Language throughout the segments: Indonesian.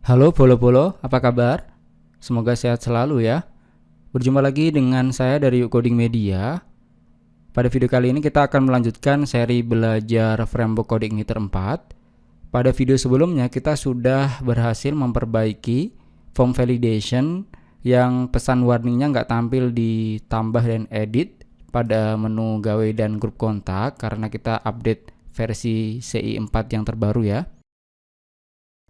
Halo Bolo-Bolo, apa kabar? Semoga sehat selalu ya. Berjumpa lagi dengan saya dari Coding Media. Pada video kali ini kita akan melanjutkan seri belajar framework Coding Meter 4. Pada video sebelumnya kita sudah berhasil memperbaiki form validation yang pesan warningnya nggak tampil di tambah dan edit pada menu gawe dan grup kontak karena kita update versi CI 4 yang terbaru ya.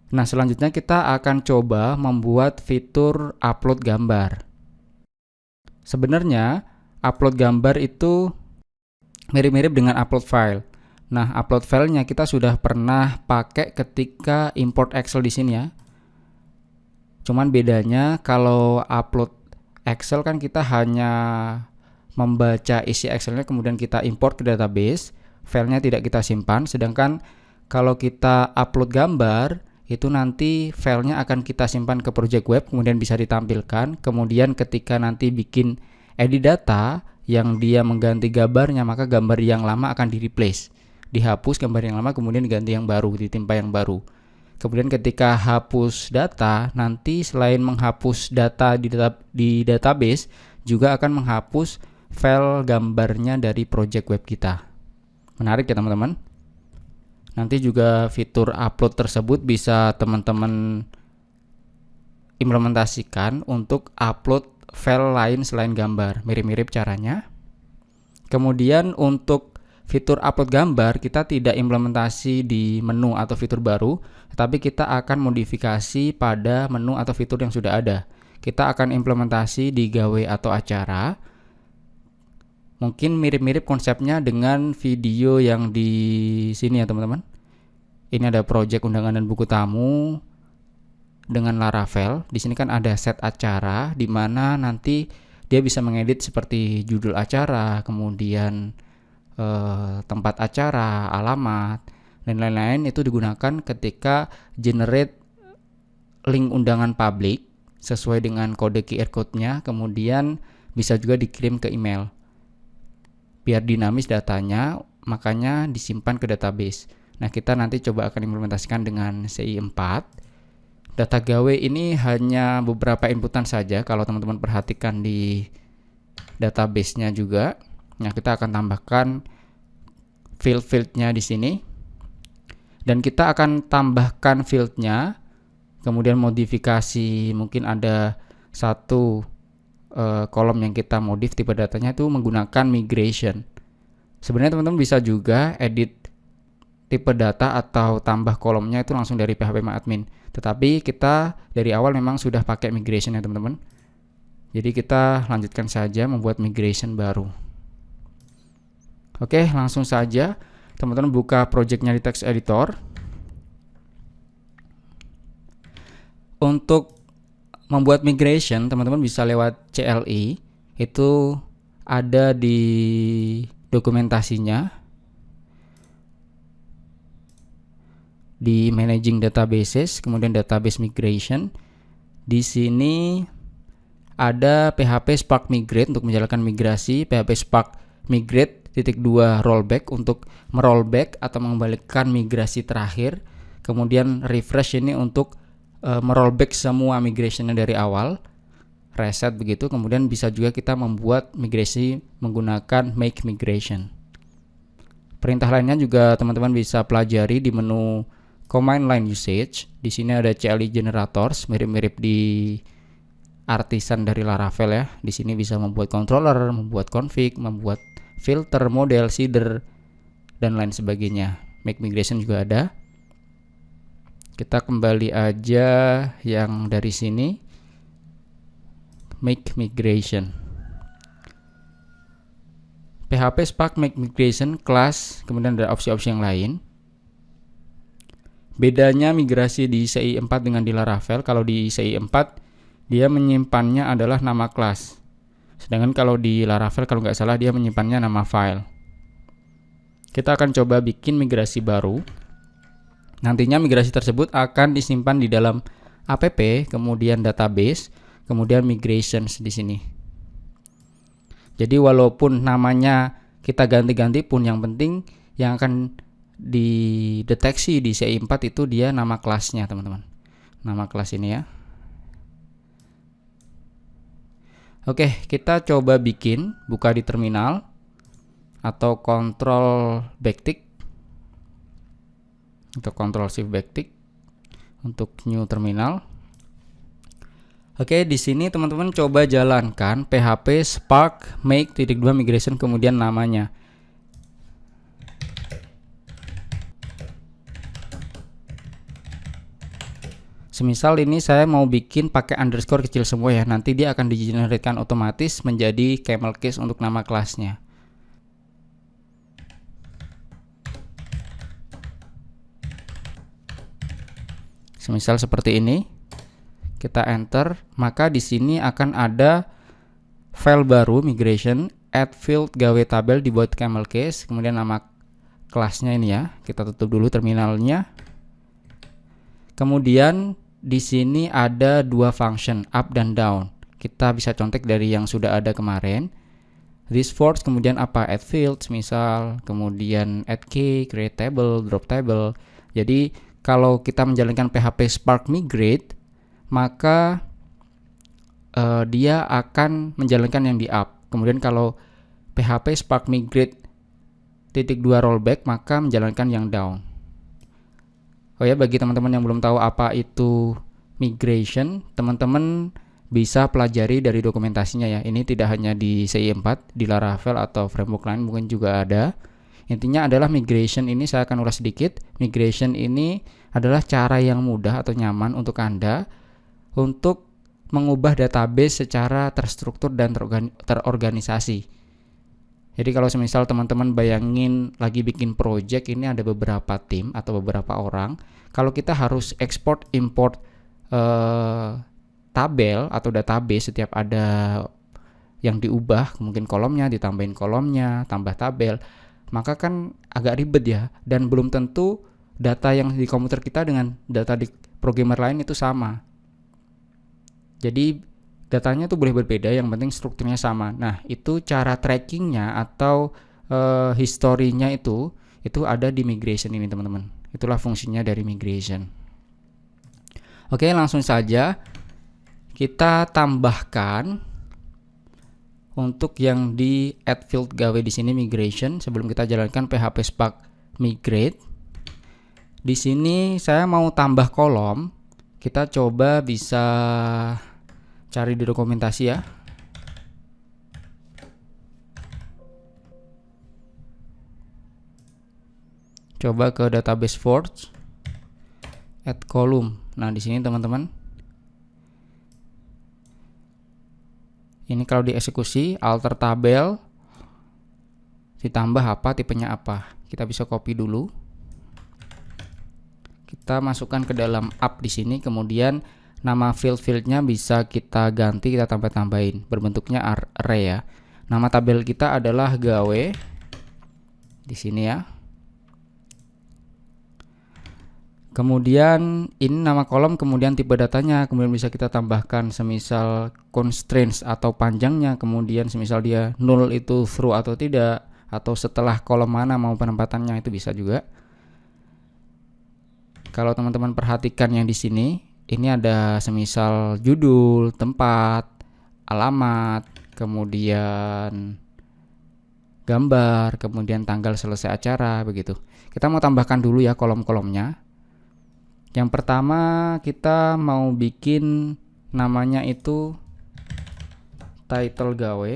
Nah, selanjutnya kita akan coba membuat fitur upload gambar. Sebenarnya, upload gambar itu mirip-mirip dengan upload file. Nah, upload filenya kita sudah pernah pakai ketika import Excel di sini ya. Cuman bedanya kalau upload Excel kan kita hanya membaca isi Excelnya kemudian kita import ke database, filenya tidak kita simpan. Sedangkan kalau kita upload gambar, itu nanti filenya akan kita simpan ke project web, kemudian bisa ditampilkan. Kemudian ketika nanti bikin edit data yang dia mengganti gambarnya, maka gambar yang lama akan di replace, dihapus gambar yang lama, kemudian diganti yang baru, ditimpa yang baru. Kemudian ketika hapus data, nanti selain menghapus data di database, juga akan menghapus file gambarnya dari project web kita. Menarik ya teman-teman. Nanti juga fitur upload tersebut bisa teman-teman implementasikan untuk upload file lain selain gambar. Mirip-mirip caranya. Kemudian untuk fitur upload gambar kita tidak implementasi di menu atau fitur baru, tetapi kita akan modifikasi pada menu atau fitur yang sudah ada. Kita akan implementasi di gawe atau acara. Mungkin mirip-mirip konsepnya dengan video yang di sini ya teman-teman. Ini ada project undangan dan buku tamu dengan Laravel. Di sini kan ada set acara di mana nanti dia bisa mengedit seperti judul acara, kemudian tempat acara, alamat, dan lain-lain. Itu digunakan ketika generate link undangan publik sesuai dengan kode QR code-nya, kemudian bisa juga dikirim ke email. Biar dinamis datanya, makanya disimpan ke database. Nah, kita nanti coba akan implementasikan dengan CI 4. Data gawe ini hanya beberapa inputan saja kalau teman-teman perhatikan di database-nya juga. Nah, kita akan tambahkan field-nya di sini. Dan kita akan tambahkan field-nya, kemudian modifikasi, mungkin ada satu kolom yang kita modif tipe datanya itu menggunakan migration. Sebenarnya teman-teman bisa juga edit tipe data atau tambah kolomnya itu langsung dari php-admin. Tetapi kita dari awal memang sudah pakai migration ya teman-teman. Jadi kita lanjutkan saja membuat migration baru. Oke, langsung saja teman-teman buka projectnya di text editor. Untuk membuat migration, teman-teman bisa lewat CLI, itu ada di dokumentasinya, di managing databases, kemudian database migration. Di sini ada PHP Spark Migrate untuk menjalankan migrasi, PHP Spark Migrate .2 rollback untuk merollback atau mengembalikan migrasi terakhir. Kemudian refresh ini untuk merollback semua migrationnya dari awal, reset begitu. Kemudian bisa juga kita membuat migrasi menggunakan make migration. Perintah lainnya juga teman-teman bisa pelajari di menu command line usage. Di sini ada CLI generators, mirip-mirip di artisan dari Laravel ya. Di sini bisa membuat controller, membuat config, membuat filter, model, seeder, dan lain sebagainya. Make migration juga ada. Kita kembali aja yang dari sini, make migration. PHP Spark make migration class, kemudian ada opsi-opsi yang lain. Bedanya migrasi di CI 4 dengan di Laravel, kalau di CI 4 dia menyimpannya adalah nama kelas. Sedangkan kalau di Laravel kalau nggak salah dia menyimpannya nama file. Kita akan coba bikin migrasi baru. Nantinya migrasi tersebut akan disimpan di dalam app, kemudian database, kemudian migrations di sini. Jadi walaupun namanya kita ganti-ganti pun yang penting yang akan dideteksi di CI 4 itu dia nama kelasnya teman-teman. nama kelas ini ya. Oke, kita coba bikin, buka di terminal atau Ctrl backtick atau Ctrl Shift backtick untuk new terminal. Oke, di sini teman-teman coba jalankan PHP Spark make.2 migration kemudian namanya. Semisal ini saya mau bikin pakai underscore kecil semua ya, nanti dia akan digeneratkan otomatis menjadi camel case untuk nama kelasnya. Semisal seperti ini, kita enter, maka di sini akan ada file baru migration add field gawe tabel dibuat camel case, kemudian nama kelasnya ini ya. Kita tutup dulu terminalnya. Kemudian di sini ada dua function up dan down. Kita bisa contek dari yang sudah ada kemarin. This force kemudian apa? Add fields misal, kemudian add key, create table, drop table. Jadi kalau kita menjalankan PHP Spark Migrate, maka dia akan menjalankan yang di up. Kemudian kalau PHP Spark Migrate .2 rollback, maka menjalankan yang down. Oh ya, bagi teman-teman yang belum tahu apa itu migration, teman-teman bisa pelajari dari dokumentasinya ya. Ini tidak hanya di CI4, di Laravel atau framework lain mungkin juga ada. Intinya adalah migration ini saya akan ulas sedikit. Migration ini adalah cara yang mudah atau nyaman untuk Anda untuk mengubah database secara terstruktur dan terorganisasi. Jadi kalau semisal teman-teman bayangin lagi bikin project, ini ada beberapa tim atau beberapa orang. Kalau kita harus export import tabel atau database, setiap ada yang diubah, mungkin kolomnya ditambahin kolomnya, tambah tabel, maka kan agak ribet ya. Dan belum tentu data yang di komputer kita dengan data di programmer lain itu sama. Jadi datanya tuh boleh berbeda, yang penting strukturnya sama. Nah, itu cara trackingnya atau historinya itu ada di migration ini teman-teman. Itulah fungsinya dari migration. Oke, langsung saja kita tambahkan untuk yang di add field gawe di sini migration. Sebelum kita jalankan PHP Spark Migrate, di sini saya mau tambah kolom. Kita coba bisa cari di dokumentasi ya. Coba ke database forge, add column. Nah, di sini teman-teman. Ini kalau dieksekusi alter tabel ditambah apa, tipenya apa. Kita bisa copy dulu. Kita masukkan ke dalam up di sini, kemudian nama fieldnya bisa kita ganti, kita tambahin berbentuknya array ya. Nama tabel kita adalah gawe di sini ya. Kemudian ini nama kolom, kemudian tipe datanya, kemudian bisa kita tambahkan semisal constraints atau panjangnya, kemudian semisal dia null itu true atau tidak, atau setelah kolom mana mau penempatannya, itu bisa juga. Kalau teman-teman perhatikan yang di sini, ini ada semisal judul, tempat, alamat, kemudian gambar, kemudian tanggal selesai acara, begitu. Kita mau tambahkan dulu ya kolom-kolomnya. Yang pertama kita mau bikin namanya itu title gawe.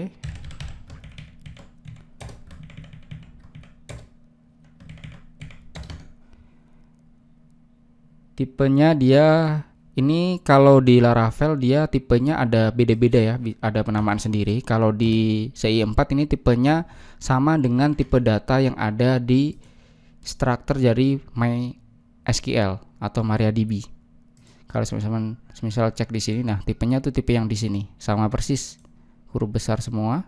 Tipenya dia ini kalau di Laravel dia tipenya ada beda-beda ya, ada penamaan sendiri. Kalau di CI4 ini tipenya sama dengan tipe data yang ada di structure dari MySQL atau MariaDB. Kalau semisal cek di sini, nah tipenya tuh tipe yang di sini, sama persis, huruf besar semua.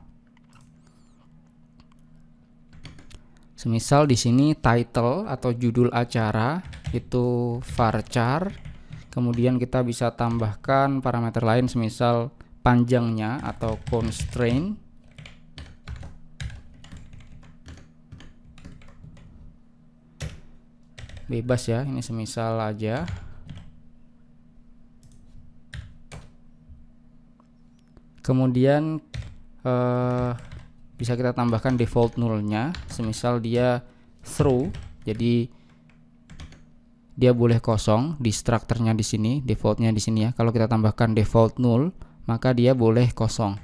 Semisal di sini title atau judul acara itu varchar. Kemudian kita bisa tambahkan parameter lain, semisal panjangnya atau constraint. Bebas ya, ini semisal aja. Kemudian bisa kita tambahkan default nullnya, semisal dia true, jadi dia boleh kosong di strukturnya di sini, defaultnya di sini ya. Kalau kita tambahkan default null, maka dia boleh kosong.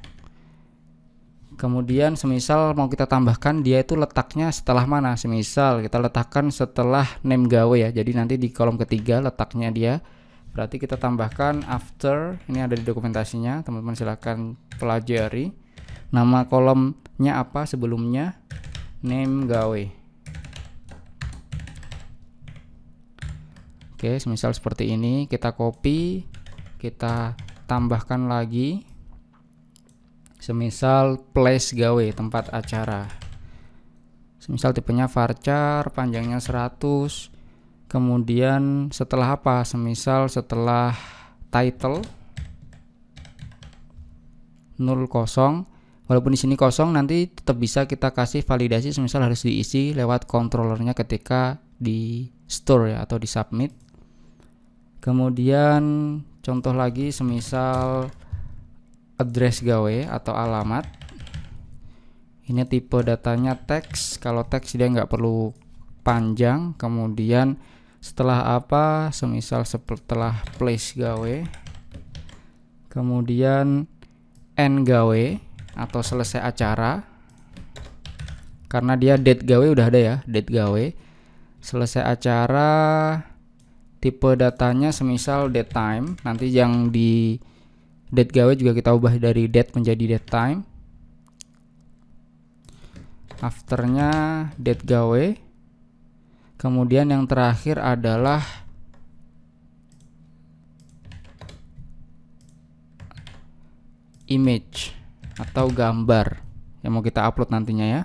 Kemudian semisal mau kita tambahkan dia itu letaknya setelah mana, semisal kita letakkan setelah name gawe ya. Jadi nanti di kolom ketiga letaknya dia, berarti kita tambahkan after, ini ada di dokumentasinya, teman-teman silahkan pelajari. Nama kolomnya apa sebelumnya, name gawe. Oke, semisal seperti ini, kita copy, kita tambahkan lagi, semisal place gawe, tempat acara. Semisal tipenya varchar, panjangnya 100. Kemudian setelah apa? Semisal setelah title 00. Walaupun di sini kosong, nanti tetap bisa kita kasih validasi, semisal harus diisi lewat controllernya ketika di store ya, atau di submit. Kemudian contoh lagi, semisal address gawe atau alamat. Ini tipe datanya teks. Kalau teks dia nggak perlu panjang. Kemudian setelah apa? Semisal setelah place gawe. Kemudian end gawe atau selesai acara. Karena dia date gawe udah ada ya, date gawe. Selesai acara, tipe datanya semisal date time. Nanti yang di date gawe juga kita ubah dari date menjadi date time. Afternya date gawe. Kemudian yang terakhir adalah image atau gambar yang mau kita upload nantinya ya.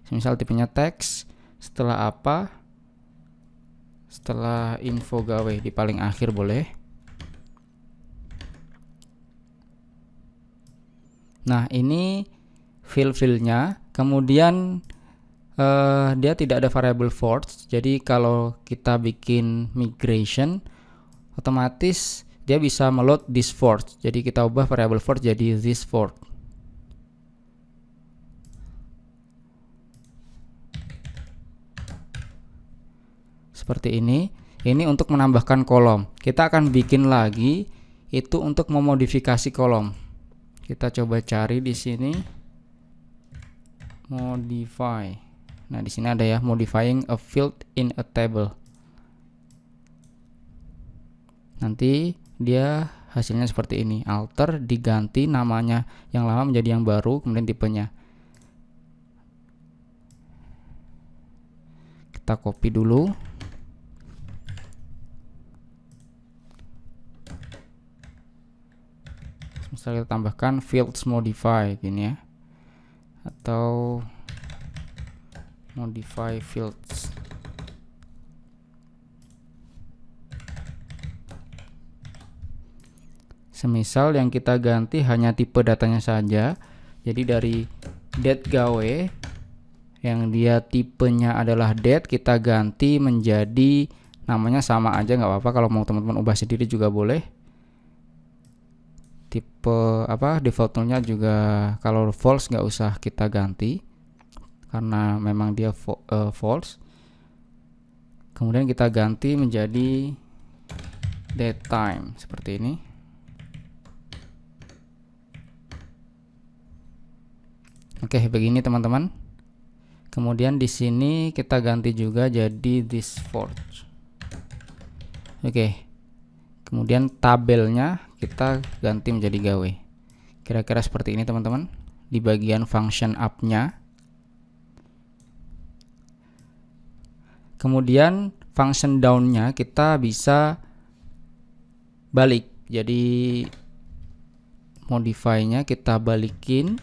Misal tipenya teks, setelah apa? Setelah info gawe, di paling akhir boleh. Nah, ini fill-fillnya. Kemudian dia tidak ada variable force. Jadi kalau kita bikin migration, otomatis dia bisa meload this force. Jadi kita ubah variable force jadi this force. Seperti ini. Ini untuk menambahkan kolom. Kita akan bikin lagi itu untuk memodifikasi kolom. Kita coba cari di sini modify. Nah, di sini ada ya, modifying a field in a table. Nanti dia hasilnya seperti ini. Alter, diganti namanya yang lama menjadi yang baru, kemudian tipenya. Kita copy dulu. Misalnya kita tambahkan fields modify gini ya, atau modify fields. Semisal yang kita ganti hanya tipe datanya saja. Jadi dari date gawe yang dia tipenya adalah date, kita ganti menjadi namanya sama aja, nggak apa-apa. Kalau mau teman-teman ubah sendiri juga boleh. Tipe apa, default nullnya juga kalau false nggak usah kita ganti karena memang dia false. Kemudian kita ganti menjadi date time seperti ini. Oke, begini teman-teman. Kemudian di sini kita ganti juga jadi this force. Oke. Kemudian tabelnya kita ganti menjadi gawe. Kira-kira seperti ini teman-teman. Di bagian function up-nya. Kemudian function down-nya kita bisa balik. Jadi modify-nya kita balikin.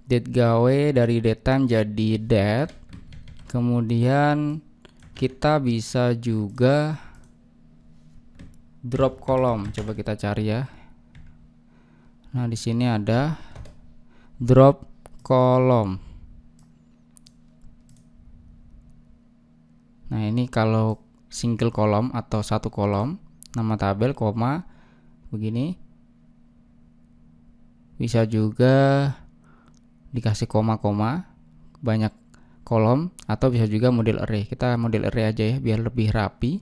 Date gawe dari date time jadi date. Kemudian kita bisa juga drop kolom. Coba kita cari ya. Nah, di sini ada drop kolom. Nah, ini kalau single kolom atau satu kolom, nama tabel, koma, begini. Bisa juga dikasih koma-koma, banyak kolom, atau bisa juga model array. Kita model array aja ya biar lebih rapi.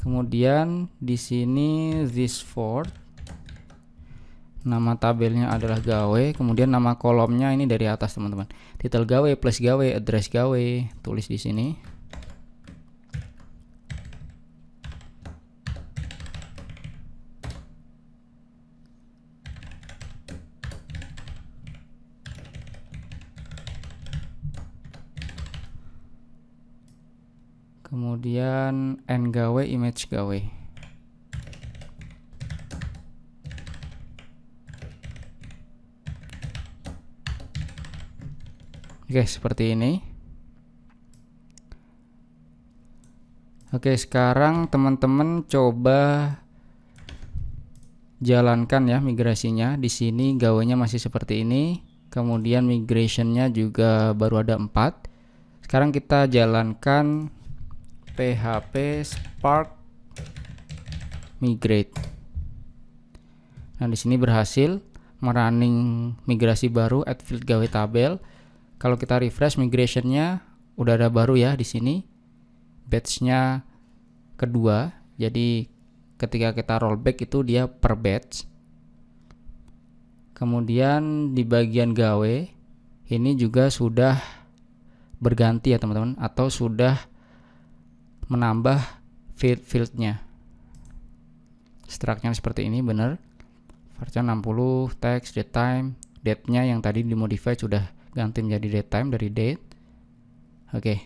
Kemudian di sini this for, nama tabelnya adalah gawe, kemudian nama kolomnya ini dari atas teman-teman. Title gawe, place gawe, address gawe, tulis di sini. Kemudian end gawe, image gawe. Oke, seperti ini. Oke, sekarang teman-teman coba jalankan ya migrasinya. Di sini gawenya masih seperti ini. Kemudian migrationnya juga baru ada 4. Sekarang kita jalankan PHP Spark migrate. Nah, di sini berhasil merunning migrasi baru add field gawe tabel. Kalau kita refresh migrationnya udah ada baru ya di sini. Batch-nya kedua. Jadi ketika kita rollback itu dia per batch. Kemudian di bagian gawe ini juga sudah berganti ya teman-teman, atau sudah menambah fieldnya. Structure-nya seperti ini benar. Varchar 60, text, date time, date-nya yang tadi dimodify sudah ganti menjadi date time dari date. Oke,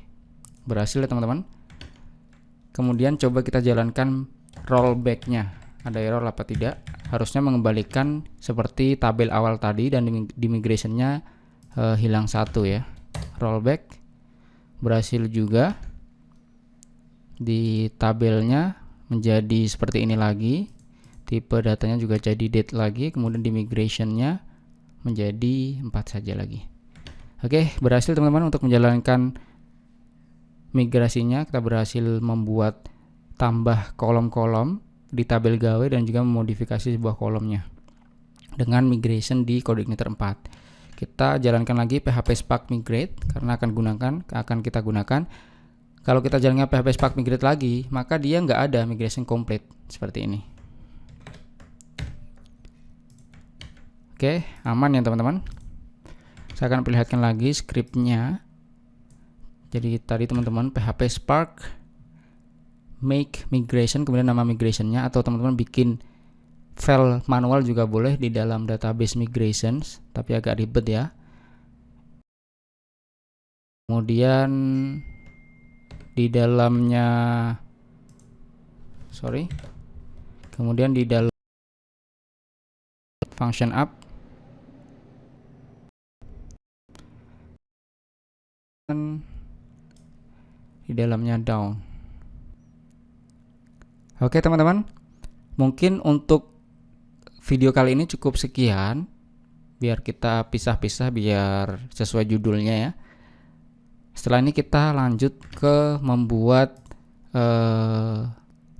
berhasil ya teman-teman. Kemudian coba kita jalankan rollback-nya. Ada error apa tidak? Harusnya mengembalikan seperti tabel awal tadi dan di migration-nya hilang 1 ya. Rollback berhasil juga. Di tabelnya menjadi seperti ini lagi, tipe datanya juga jadi date lagi, kemudian di migration-nya menjadi 4 saja lagi. Oke, berhasil teman-teman untuk menjalankan migrasinya. Kita berhasil membuat tambah kolom-kolom di tabel gawe dan juga memodifikasi sebuah kolomnya dengan migration di CodeIgniter 4. Kita jalankan lagi PHP Spark migrate karena akan kita gunakan. Kalau kita jalankan PHP Spark migrate lagi, maka dia nggak ada migration complete seperti ini. Oke, aman ya teman-teman. Saya akan perlihatkan lagi scriptnya. Jadi tadi teman-teman PHP Spark make migration, kemudian nama migrationnya, atau teman-teman bikin file manual juga boleh di dalam database migrations, tapi agak ribet ya. Kemudian di dalamnya kemudian di dalam function up dan di dalamnya down. Oke teman-teman, mungkin untuk video kali ini cukup sekian, biar kita pisah-pisah biar sesuai judulnya ya. Setelah ini kita lanjut ke membuat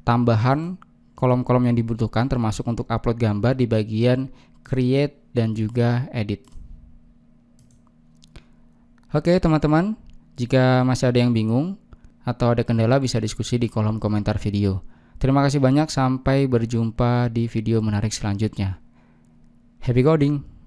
tambahan kolom-kolom yang dibutuhkan, termasuk untuk upload gambar di bagian create dan juga edit. Oke teman-teman, jika masih ada yang bingung atau ada kendala bisa diskusi di kolom komentar video. Terima kasih banyak, sampai berjumpa di video menarik selanjutnya. Happy coding!